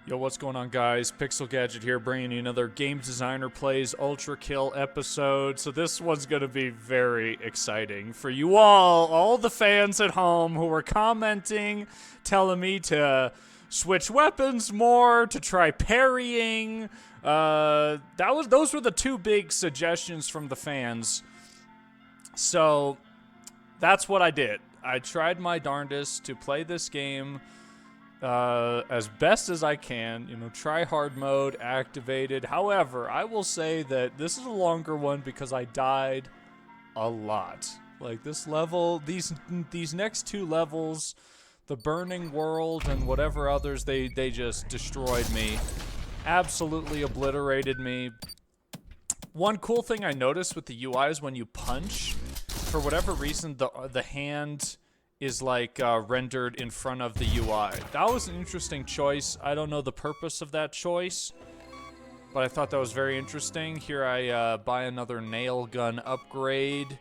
Yo, what's going on, guys? Pixel Gadget here, bringing you another Game Designer Plays Ultra Kill episode. So this one's going to be very exciting for you all the fans at home who were commenting, telling me to weapons more, to try parrying. Those were the two big suggestions from the fans. So that's what I did. I tried my darndest to play this game as best as I can, try hard mode, activated. However, I will say that this is a longer one because I died a lot. Like this level, these next two levels, the Burning World and whatever others, they just destroyed me. Absolutely obliterated me. One cool thing I noticed with the UI is when you punch, for whatever reason, the hand is like rendered in front of the UI. That was an interesting choice. I don't know the purpose of that choice, but I thought that was very interesting. Here I buy another nail gun upgrade.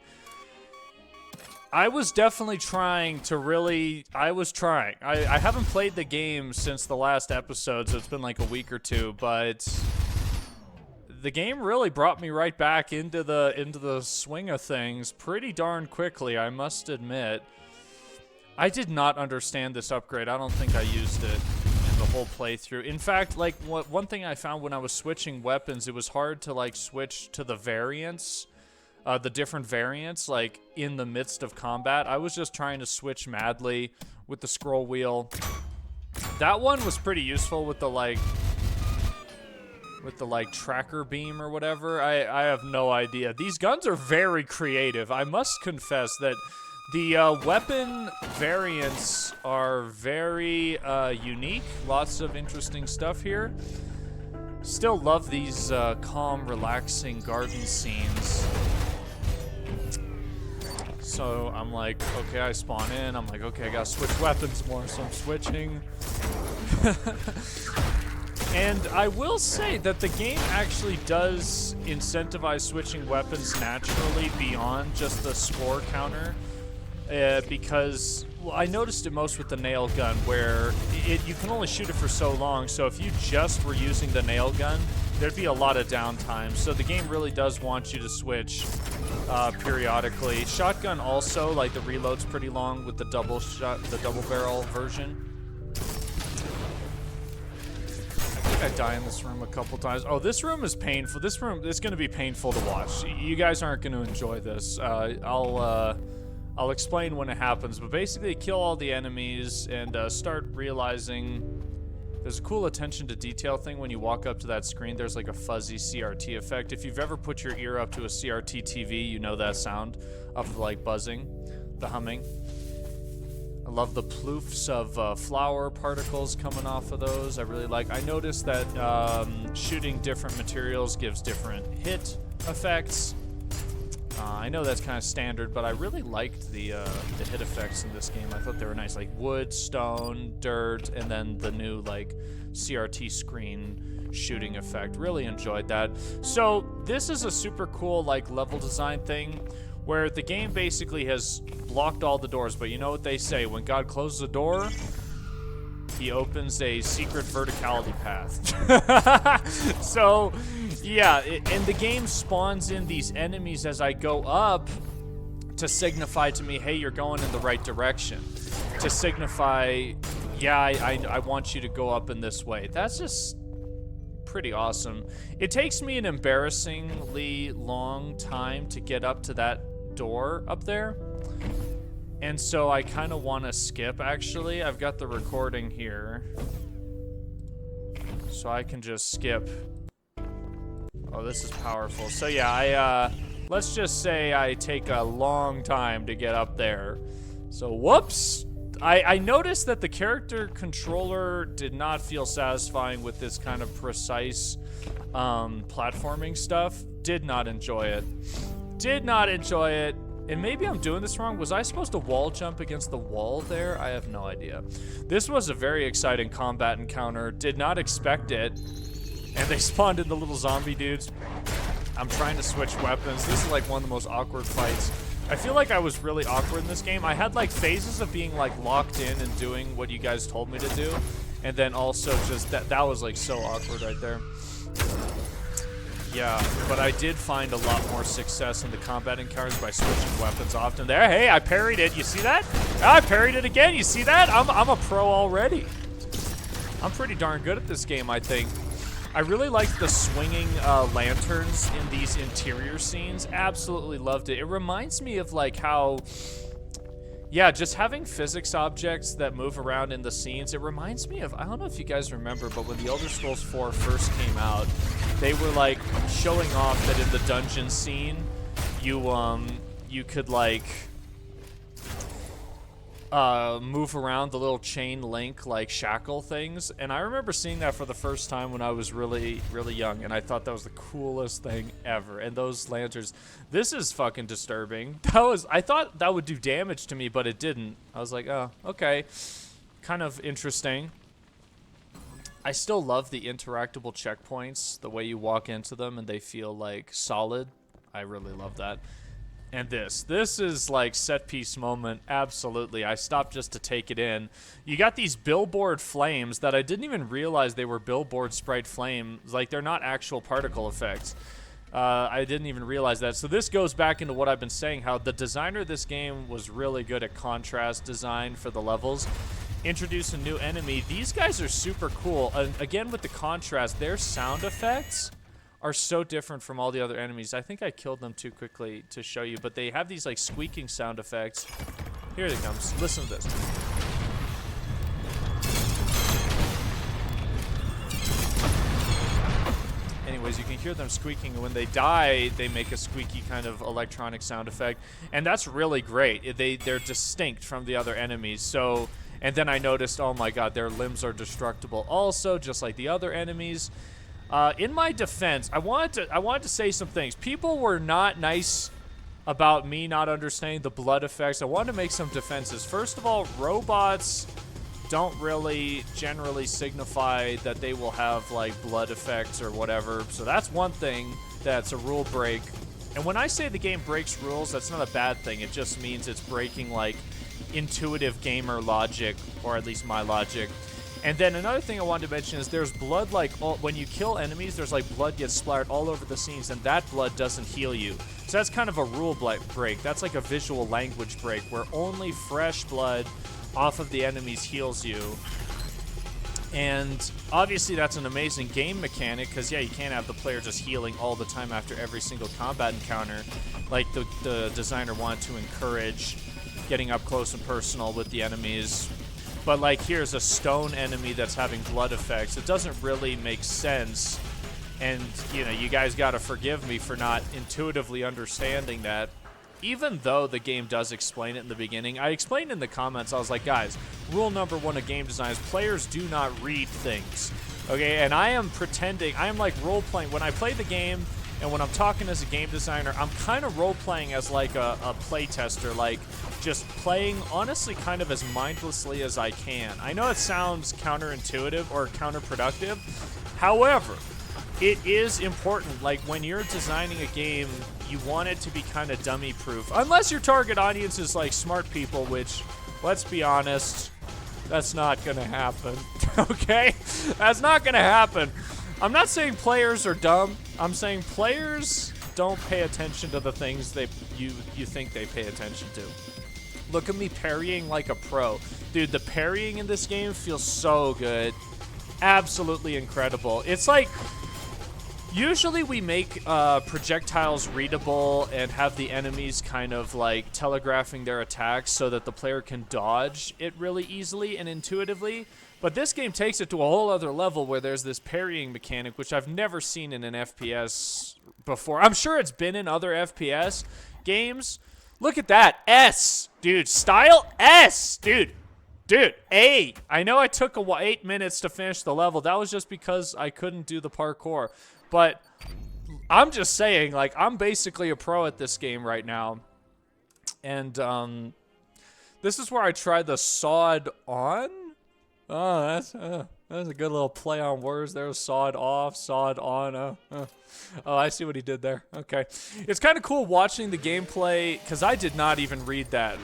I was definitely trying to I haven't played the game since the last episode, so it's been like a week or two, but the game really brought me right back into the swing of things pretty darn quickly, I must admit. I did not understand this upgrade. I don't think I used it in the whole playthrough. In fact, like one thing I found when I was switching weapons, it was hard to like switch to the variants, the different variants, like in the midst of combat. I was just trying to switch madly with the scroll wheel. That one was pretty useful with the tracker beam or whatever. I have no idea. These guns are very creative. I must confess that the weapon variants are very unique. Lots of interesting stuff here. Still love these calm, relaxing garden scenes. So I'm like, okay, I spawn in. I'm like, okay, I gotta switch weapons more, so I'm switching. And I will say that the game actually does incentivize switching weapons naturally beyond just the score counter. Because, well, I noticed it most with the nail gun, where you can only shoot it for so long, so if you just were using the nail gun, there'd be a lot of downtime. So the game really does want you to switch periodically. Shotgun also, like the reload's pretty long with the double barrel version. I think I die in this room a couple times. Oh, this room is painful. This room is going to be painful to watch. You guys aren't going to enjoy this. I'll explain when it happens, but basically kill all the enemies and start realizing there's a cool attention to detail thing when you walk up to that screen. There's like a fuzzy CRT effect. If you've ever put your ear up to a CRT TV, you know that sound of like buzzing, the humming. I love the ploofs of flower particles coming off of those. I really like. I noticed that shooting different materials gives different hit effects. I know that's kind of standard, but I really liked the hit effects in this game. I thought they were nice, like wood, stone, dirt, and then the new like CRT screen shooting effect. Really enjoyed that. So this is a super cool like level design thing where the game basically has blocked all the doors, but you know what they say, when God closes a door, he opens a secret verticality path. So, yeah, and the game spawns in these enemies as I go up to signify to me, hey, you're going in the right direction. To signify, yeah, I want you to go up in this way. That's just pretty awesome. It takes me an embarrassingly long time to get up to that door up there. And so I kind of want to skip, actually. I've got the recording here, so I can just skip. Oh, this is powerful. So yeah, let's just say I take a long time to get up there. So whoops. I noticed that the character controller did not feel satisfying with this kind of precise platforming stuff. Did not enjoy it. Did not enjoy it. And maybe I'm doing this wrong. Was I supposed to wall jump against the wall there? I have no idea. This was a very exciting combat encounter. Did not expect it. And they spawned in the little zombie dudes. I'm trying to switch weapons. This is like one of the most awkward fights. I feel like I was really awkward in this game. I had like phases of being like locked in and doing what you guys told me to do. And then also just that was like so awkward right there. Yeah, but I did find a lot more success in the combat encounters by switching weapons often there. Hey, I parried it. You see that? I parried it again. You see that? I'm a pro already. I'm pretty darn good at this game, I think. I really liked the swinging lanterns in these interior scenes. Absolutely loved it. It reminds me of like how, yeah, just having physics objects that move around in the scenes. It reminds me of, I don't know if you guys remember, but when the Elder Scrolls 4 first came out, they were like showing off that in the dungeon scene, you could like move around the little chain link like shackle things, and I remember seeing that for the first time when I was really young, and I thought that was the coolest thing ever. And those lanterns, this is fucking disturbing. I thought that would do damage to me, but it didn't. I was like, oh, okay, kind of interesting. I still love the interactable checkpoints, the way you walk into them and they feel like solid. I really love that. And this is like set piece moment. Absolutely. I stopped just to take it in. You got these billboard flames that I didn't even realize they were billboard sprite flames. Like, they're not actual particle effects. I didn't even realize that. So this goes back into what I've been saying, how the designer of this game was really good at contrast design for the levels. Introduce a new enemy. These guys are super cool. Again, with the contrast, their sound effects are so different from all the other enemies. I think I killed them too quickly to show you, but they have these like squeaking sound effects. Here it comes. Listen to this. Anyways, you can hear them squeaking, and when they die, they make a squeaky kind of electronic sound effect, and that's really great. They're distinct from the other enemies. So, and then I noticed, oh my god, their limbs are destructible also, just like the other enemies. In my defense, I wanted to say some things. People were not nice about me not understanding the blood effects. I wanted to make some defenses. First of all, robots don't really generally signify that they will have like blood effects or whatever. So that's one thing that's a rule break. And when I say the game breaks rules, that's not a bad thing. It just means it's breaking like intuitive gamer logic, or at least my logic. And then another thing I wanted to mention is there's blood, like, when you kill enemies, there's, like, blood gets splattered all over the scenes, and that blood doesn't heal you. So that's kind of a rule break. That's like a visual language break, where only fresh blood off of the enemies heals you. And obviously that's an amazing game mechanic, because, yeah, you can't have the player just healing all the time after every single combat encounter. Like, the designer wanted to encourage getting up close and personal with the enemies. But, like, here's a stone enemy that's having blood effects. It doesn't really make sense. And, you know, you guys gotta forgive me for not intuitively understanding that. Even though the game does explain it in the beginning, I explained in the comments, I was like, guys, rule number one of game design is players do not read things. Okay, and I am pretending, I am like role-playing. When I play the game, and when I'm talking as a game designer, I'm kind of role-playing as like a play tester, like just playing honestly kind of as mindlessly as I can. I know it sounds counterintuitive or counterproductive. However, it is important. Like when you're designing a game, you want it to be kind of dummy-proof. Unless your target audience is like smart people, which, let's be honest, that's not going to happen. Okay? That's not going to happen. I'm not saying players are dumb. I'm saying players don't pay attention to the things you think they pay attention to. Look at me parrying like a pro. Dude, the parrying in this game feels so good. Absolutely incredible. It's like, usually we make projectiles readable and have the enemies kind of like telegraphing their attacks so that the player can dodge it really easily and intuitively. But this game takes it to a whole other level where there's this parrying mechanic, which I've never seen in an FPS before. I'm sure it's been in other FPS games. Look at that. S. Dude, style S. Dude, A. I know I took 8 minutes to finish the level. That was just because I couldn't do the parkour. But I'm just saying, like, I'm basically a pro at this game right now. And this is where I tried the sawed on. Oh, that's a good little play on words there. Sawed off, sawed on. Oh, I see what he did there. Okay. It's kind of cool watching the gameplay, because I did not even read that.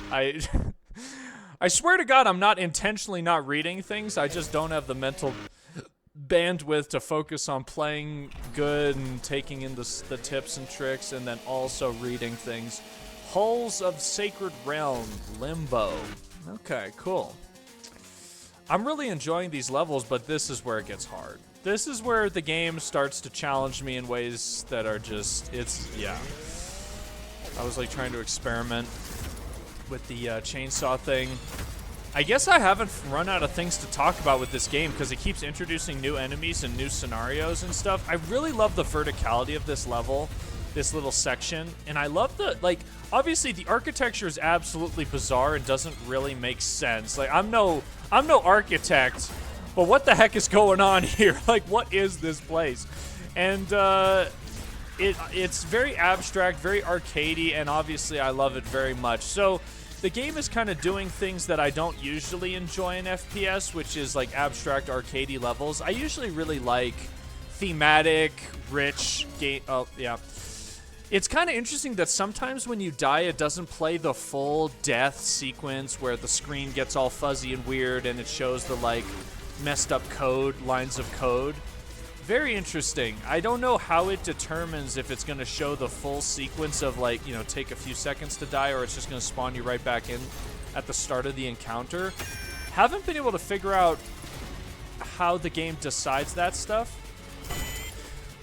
I swear to God, I'm not intentionally not reading things. I just don't have the mental bandwidth to focus on playing good and taking in the tips and tricks, and then also reading things. Hulls of Sacred Realm, Limbo. Okay, cool. I'm really enjoying these levels, but this is where it gets hard. This is where the game starts to challenge me in ways that are just, yeah. I was like trying to experiment with the chainsaw thing. I guess I haven't run out of things to talk about with this game because it keeps introducing new enemies and new scenarios and stuff. I really love the verticality of this level, this little section, and I love the, like, obviously the architecture is absolutely bizarre and doesn't really make sense. Like, I'm no architect, but what the heck is going on here? Like, what is this place? And it's very abstract, very arcadey, and obviously I love it very much. So the game is kind of doing things that I don't usually enjoy in FPS, which is like abstract arcadey levels. I usually really like thematic, rich game. Oh, yeah. It's kind of interesting that sometimes when you die, it doesn't play the full death sequence where the screen gets all fuzzy and weird and it shows the like messed up code, lines of code. Very interesting. I don't know how it determines if it's going to show the full sequence of, like, you know, take a few seconds to die, or it's just going to spawn you right back in at the start of the encounter. Haven't been able to figure out how the game decides that stuff,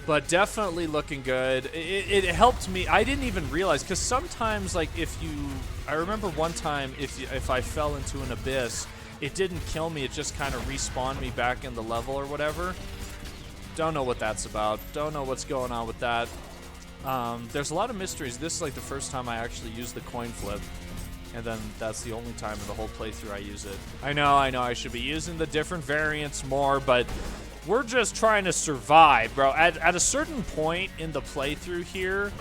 but definitely looking good. It helped me. I didn't even realize, because sometimes, like, I remember one time if I fell into an abyss, it didn't kill me. It just kind of respawned me back in the level or whatever. Don't know what that's about. Don't know what's going on with that. There's a lot of mysteries. This is like the first time I actually used the coin flip. And then that's the only time in the whole playthrough I use it. I know, I should be using the different variants more, but we're just trying to survive, bro. At a certain point in the playthrough here,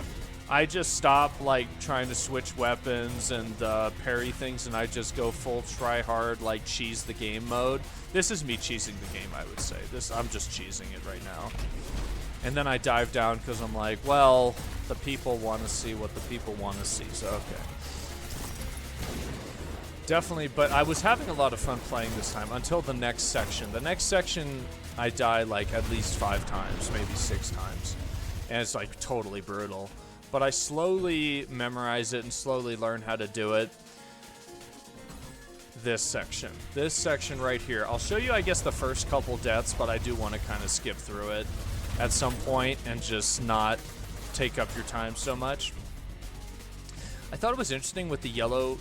I just stop, like, trying to switch weapons and parry things, and I just go full try-hard, like, cheese the game mode. This is me cheesing the game, I would say. I'm just cheesing it right now. And then I dive down because I'm like, well, the people want to see what the people want to see, so okay. Definitely, but I was having a lot of fun playing this time until the next section. The next section, I die, like, at least 5 times, maybe 6 times. And it's, like, totally brutal. But I slowly memorize it and slowly learn how to do it. This section right here. I'll show you, I guess, the first couple deaths, but I do want to kind of skip through it at some point and just not take up your time so much. I thought it was interesting with the yellow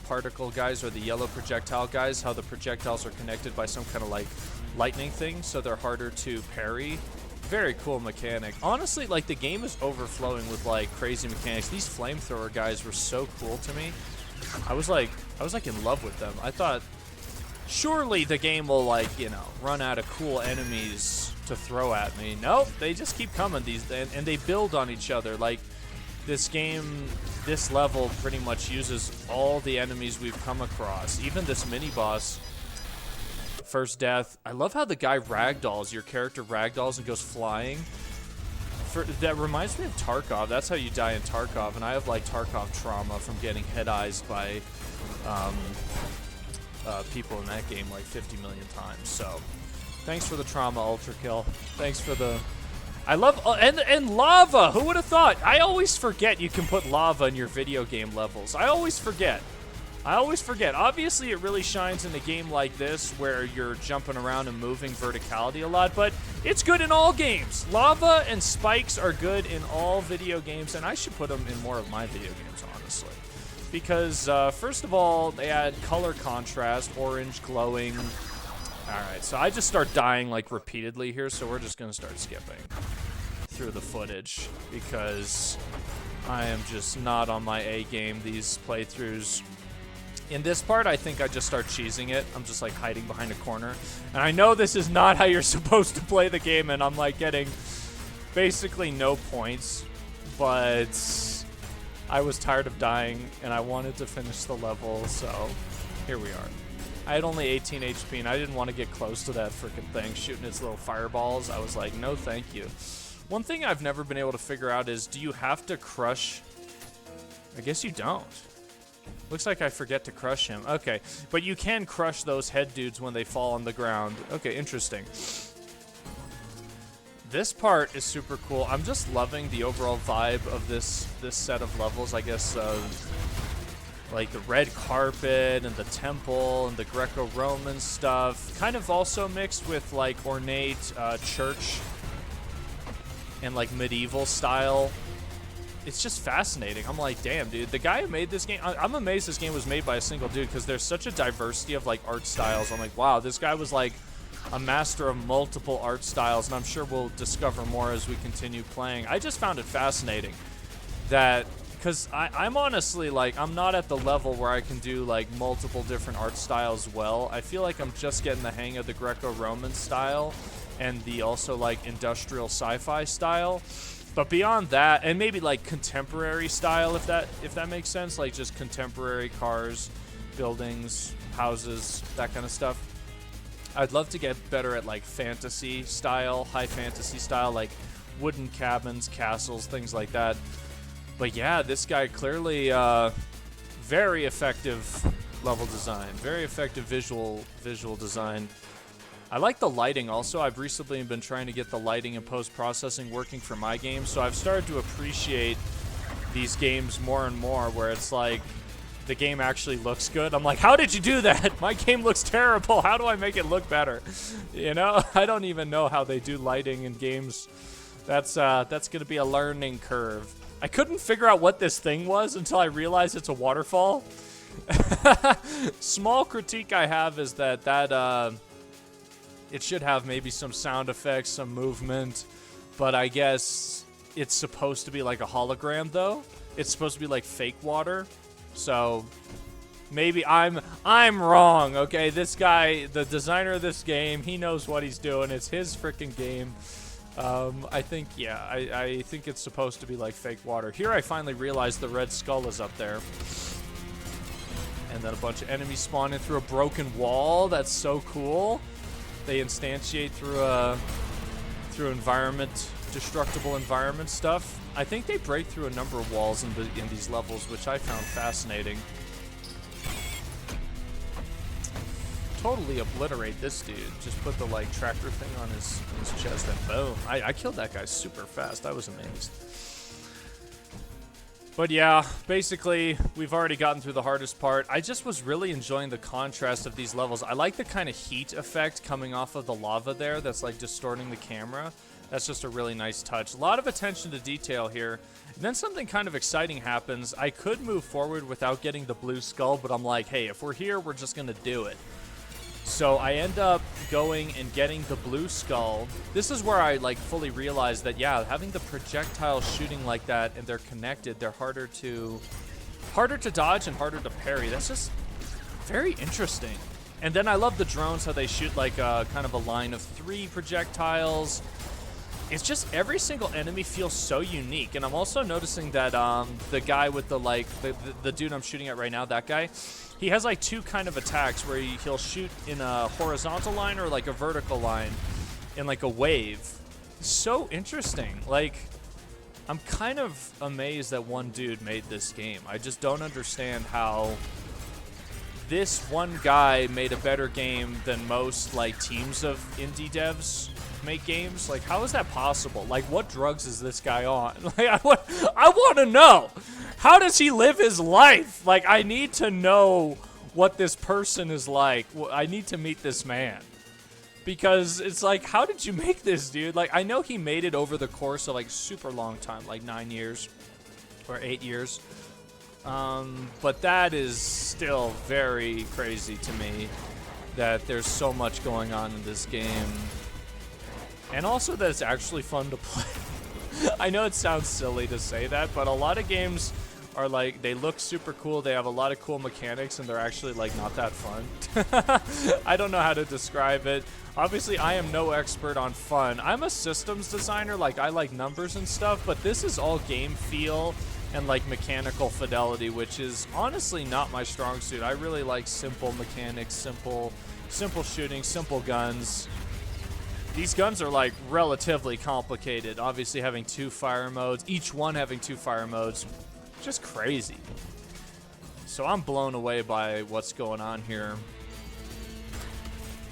particle guys, or the yellow projectile guys, how the projectiles are connected by some kind of like lightning thing, so they're harder to parry. Very cool mechanic. Honestly, like, the game is overflowing with like crazy mechanics. These flamethrower guys were so cool to me. I was like in love with them. I thought surely the game will, like, you know, run out of cool enemies to throw at me. Nope, they just keep coming, and they build on each other. Like, this game, this level pretty much uses all the enemies we've come across. Even this mini-boss, first death. I love how the guy ragdolls, your character ragdolls and goes flying. That reminds me of Tarkov. That's how you die in Tarkov, and I have, like, Tarkov trauma from getting head-eyes by people in that game like 50 million times. So thanks for the trauma, ULTRAKILL. Thanks for the... I love... and lava! Who would have thought? I always forget you can put lava in your video game levels. I always forget. Obviously, it really shines in a game like this where you're jumping around and moving verticality a lot, but it's good in all games. Lava and spikes are good in all video games, and I should put them in more of my video games, honestly. Because, first of all, they add color contrast, orange, glowing. Alright, so I just start dying, like, repeatedly here, so we're just going to start skipping through the footage, because I am just not on my A game these playthroughs. In this part, I think I just start cheesing it. I'm just, like, hiding behind a corner. And I know this is not how you're supposed to play the game, and I'm, like, getting basically no points. But I was tired of dying, and I wanted to finish the level, so here we are. I had only 18 HP, and I didn't want to get close to that freaking thing shooting its little fireballs. I was like, no thank you. One thing I've never been able to figure out is, do you have to crush... I guess you don't. Looks like I forget to crush him. Okay, but you can crush those head dudes when they fall on the ground. Okay, interesting. This part is super cool. I'm just loving the overall vibe of this set of levels. I guess like the red carpet and the temple and the Greco-Roman stuff. Kind of also mixed with like ornate church and like medieval style. It's just fascinating. I'm like, damn, dude, the guy who made this game, I'm amazed this game was made by a single dude because there's such a diversity of like art styles. I'm like, wow, this guy was like a master of multiple art styles, and I'm sure we'll discover more as we continue playing. I just found it fascinating that, because I'm honestly like, I'm not at the level where I can do like multiple different art styles well. I feel like I'm just getting the hang of the Greco-Roman style and the also like industrial sci-fi style. But beyond that, and maybe like contemporary style, if that makes sense, like just contemporary cars, buildings, houses, that kind of stuff. I'd love to get better at like fantasy style, high fantasy style, like wooden cabins, castles, things like that. But yeah, this guy clearly very effective level design, very effective visual design. I like the lighting also. I've recently been trying to get the lighting and post-processing working for my games, so I've started to appreciate these games more and more where it's like the game actually looks good. I'm like, how did you do that? My game looks terrible. How do I make it look better? You know, I don't even know how they do lighting in games. That's going to be a learning curve. I couldn't figure out what this thing was until I realized it's a waterfall. Small critique I have is that it should have maybe some sound effects, some movement, but I guess it's supposed to be like a hologram, though. It's supposed to be like fake water, so maybe I'm wrong, okay? This guy, the designer of this game, he knows what he's doing. It's his freaking game. I think, yeah, I think it's supposed to be like fake water. Here I finally realized the red skull is up there. And then a bunch of enemies spawn in through a broken wall. That's so cool. They instantiate through environment, destructible environment stuff. I think they break through a number of walls in these levels, which I found fascinating. Totally obliterate this dude. Just put the like tractor thing on his chest and boom. I killed that guy super fast. I was amazed. But yeah, basically, we've already gotten through the hardest part. I just was really enjoying the contrast of these levels. I like the kind of heat effect coming off of the lava there that's like distorting the camera. That's just a really nice touch. A lot of attention to detail here. And then something kind of exciting happens. I could move forward without getting the blue skull, but I'm like, hey, if we're here, we're just going to do it. So I end up going and getting the blue skull. This is where I like fully realized that, yeah, having the projectiles shooting like that and they're connected, they're harder to dodge and harder to parry. That's just very interesting. And then I love the drones, how they shoot like kind of a line of 3 projectiles. It's just every single enemy feels so unique. And I'm also noticing that the guy with the like the dude I'm shooting at right now, that guy, he has like 2 kind of attacks where he'll shoot in a horizontal line or like a vertical line in like a wave. So interesting. Like, I'm kind of amazed that one dude made this game. I just don't understand how this one guy made a better game than most like teams of indie devs make games. Like, how is that possible? Like, what drugs is this guy on? Like, I want to know. How does he live his life? Like, I need to know what this person is like. I need to meet this man. Because it's like, how did you make this, dude? Like, I know he made it over the course of, like, super long time. Like, 9 years. Or 8 years. But that is still very crazy to me. That there's so much going on in this game. And also that it's actually fun to play. I know it sounds silly to say that, but a lot of games are like, they look super cool, they have a lot of cool mechanics, and they're actually like not that fun. I don't know how to describe it. Obviously, I am no expert on fun. I'm a systems designer, like I like numbers and stuff, but this is all game feel and like mechanical fidelity, which is honestly not my strong suit. I really like simple mechanics, simple shooting, simple guns. These guns are like relatively complicated, obviously having 2 fire modes, each one having 2 fire modes. Just crazy. So I'm blown away by what's going on here.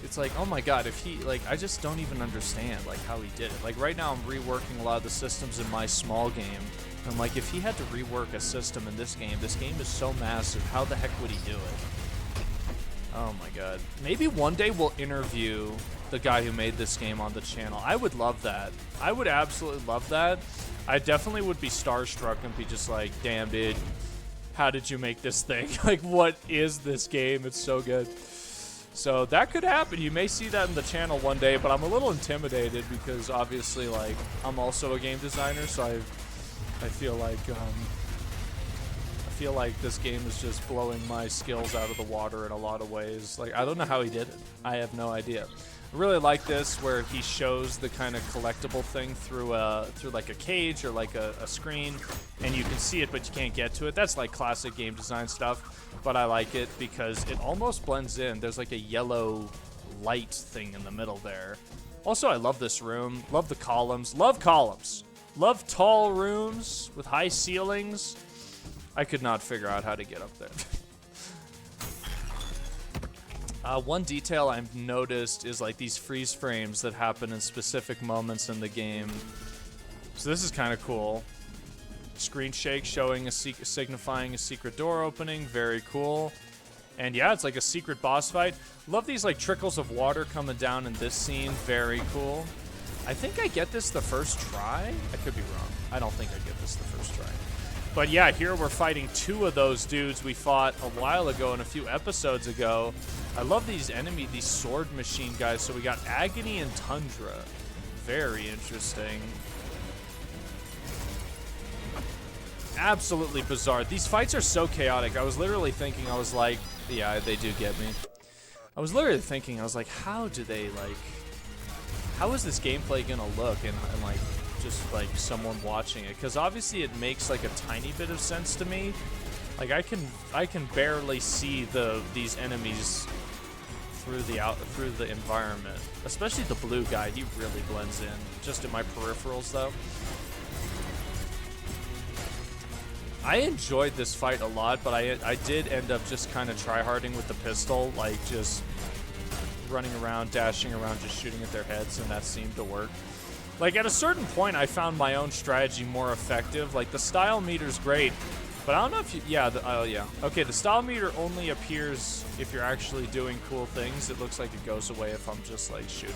It's like, oh my god, if he, like, I just don't even understand, like, how he did it. Like, right now I'm reworking a lot of the systems in my small game. And, like, if he had to rework a system in this game is so massive, how the heck would he do it? Oh my god. Maybe one day we'll interview the guy who made this game on the channel. I would love that. I would absolutely love that. I definitely would be starstruck and be just like, damn, dude, how did you make this thing? Like, what is this game? It's so good. So that could happen. You may see that in the channel one day, but I'm a little intimidated because obviously, like, I'm also a game designer, so I feel like this game is just blowing my skills out of the water in a lot of ways. Like, I don't know how he did it. I have no idea. I really like this where he shows the kind of collectible thing through like a cage or like a screen, and you can see it but you can't get to it. That's like classic game design stuff, but I like it because it almost blends in. There's like a yellow light thing in the middle there. Also, I love this room. Love the columns. Love columns. Love tall rooms with high ceilings. I could not figure out how to get up there. One detail I've noticed is like these freeze frames that happen in specific moments in the game. So this is kind of cool. Screen shake showing signifying a secret door opening. Very cool. And yeah, it's like a secret boss fight. Love these like trickles of water coming down in this scene. Very cool. I think I get this the first try. I could be wrong. I don't think I get this the first try. But yeah, here we're fighting two of those dudes we fought a while ago and a few episodes ago. I love these these sword machine guys. So we got Agony and Tundra. Very interesting. Absolutely bizarre. These fights are so chaotic. I was literally thinking, I was like, yeah, they do get me. I was literally thinking, I was like, how do they, like, how is this gameplay gonna look? And like, just like someone watching it, because obviously it makes like a tiny bit of sense to me. Like I can barely see these enemies through the environment, especially the blue guy. He really blends in just in my peripherals though. I enjoyed this fight a lot, but I did end up just kind of tryharding with the pistol, like just running around, dashing around, just shooting at their heads, and that seemed to work. Like, at a certain point, I found my own strategy more effective. Like, the style meter's great, but I don't know if you... Yeah, oh, yeah. Okay, the style meter only appears if you're actually doing cool things. It looks like it goes away if I'm just, like, shooting.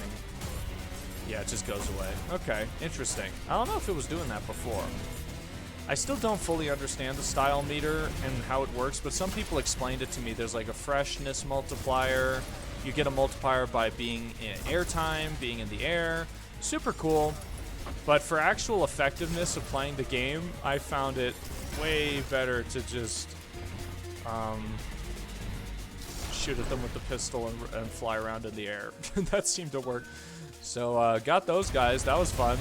Yeah, it just goes away. Okay, interesting. I don't know if it was doing that before. I still don't fully understand the style meter and how it works, but some people explained it to me. There's, like, a freshness multiplier. You get a multiplier by being in airtime, being in the air. Super cool, but for actual effectiveness of playing the game, I found it way better to just shoot at them with the pistol and fly around in the air. That seemed to work. So got those guys. That was fun.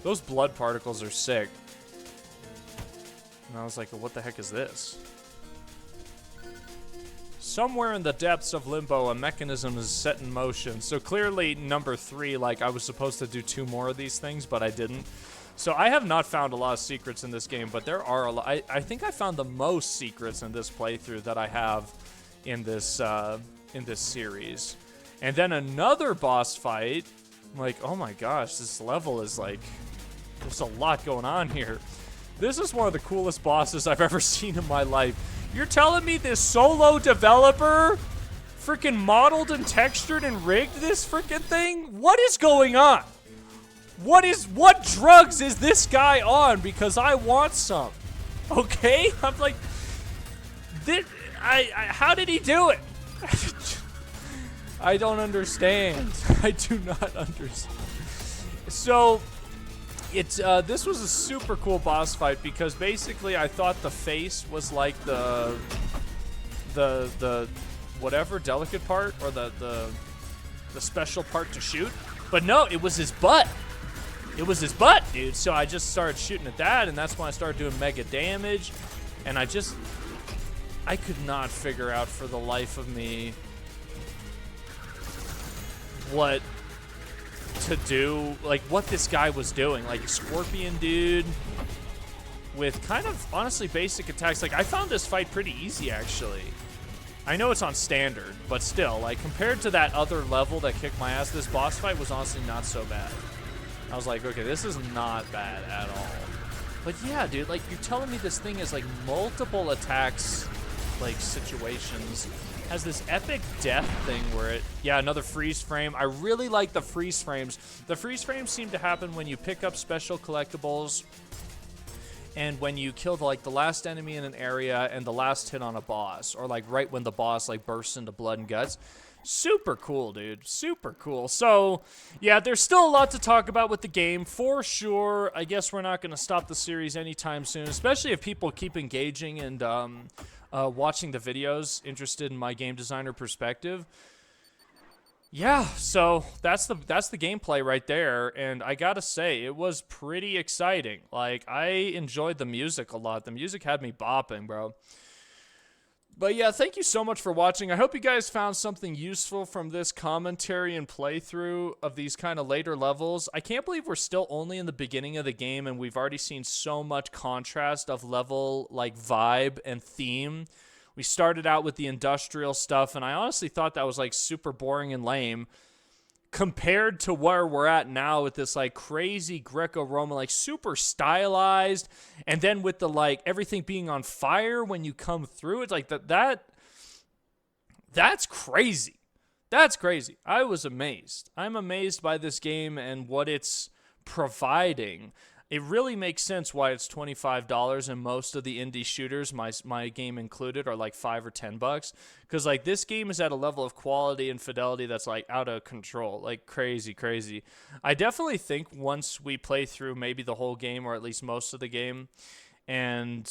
Those blood particles are sick. And I was like, well, what the heck is this? Somewhere in the depths of limbo, a mechanism is set in motion. So clearly, number 3, like, I was supposed to do 2 more of these things, but I didn't. So I have not found a lot of secrets in this game, but there are a lot. I think I found the most secrets in this playthrough that I have in this series. And then another boss fight. I'm like, oh my gosh, this level is like, there's a lot going on here. This is one of the coolest bosses I've ever seen in my life. You're telling me this solo developer freaking modeled and textured and rigged this freaking thing? What is going on? What drugs is this guy on? Because I want some. Okay? I'm like, how did he do it? I don't understand. I do not understand. So, this was a super cool boss fight because basically I thought the face was like the whatever delicate part or the special part to shoot, but no, it was his butt. It was his butt, dude. So I just started shooting at that, and that's when I started doing mega damage, and I could not figure out for the life of me what to do, like what this guy was doing. Like Scorpion dude with kind of, honestly, basic attacks. Like, I found this fight pretty easy, actually. I know it's on standard, but still, like, compared to that other level that kicked my ass, this boss fight was honestly not so bad. I was like, okay, this is not bad at all. But yeah, dude, like, you're telling me this thing is, like, multiple attacks, like, situations. Has this epic death thing where it, yeah, another freeze frame. I really like the freeze frames. The freeze frames seem to happen when you pick up special collectibles and when you kill the last enemy in an area and the last hit on a boss, or like right when the boss like bursts into blood and guts. Super cool, dude. Super cool. So, yeah, there's still a lot to talk about with the game, for sure. I guess we're not going to stop the series anytime soon, especially if people keep engaging and watching the videos, interested in my game designer perspective. Yeah, so that's the gameplay right there, and I gotta say, it was pretty exciting. Like, I enjoyed the music a lot. The music had me bopping, bro. But yeah, thank you so much for watching. I hope you guys found something useful from this commentary and playthrough of these kind of later levels. I can't believe we're still only in the beginning of the game, and we've already seen so much contrast of level, like, vibe and theme. We started out with the industrial stuff, and I honestly thought that was, like, super boring and lame compared to where we're at now with this, like, crazy Greco-Roman, like, super stylized, and then with the, like, everything being on fire when you come through. It's like, that's crazy. That's crazy. I was amazed. I'm amazed by this game and what it's providing. It really makes sense why it's $25, and most of the indie shooters, my game included, are like $5 or $10. Because like this game is at a level of quality and fidelity that's like out of control, like crazy, crazy. I definitely think once we play through maybe the whole game, or at least most of the game, and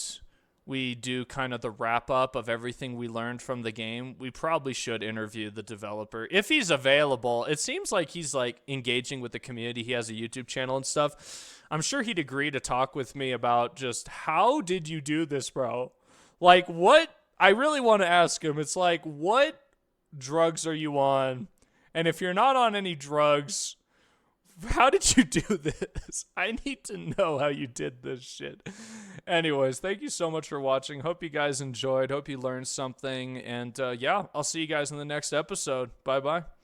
we do kind of the wrap up of everything we learned from the game, we probably should interview the developer if he's available. It seems like he's like engaging with the community. He has a YouTube channel and stuff. I'm sure he'd agree to talk with me about just how did you do this, bro? Like, what? I really want to ask him. It's like, what drugs are you on? And if you're not on any drugs, how did you do this? I need to know how you did this shit. Anyways, thank you so much for watching. Hope you guys enjoyed. Hope you learned something. And yeah, I'll see you guys in the next episode. Bye-bye.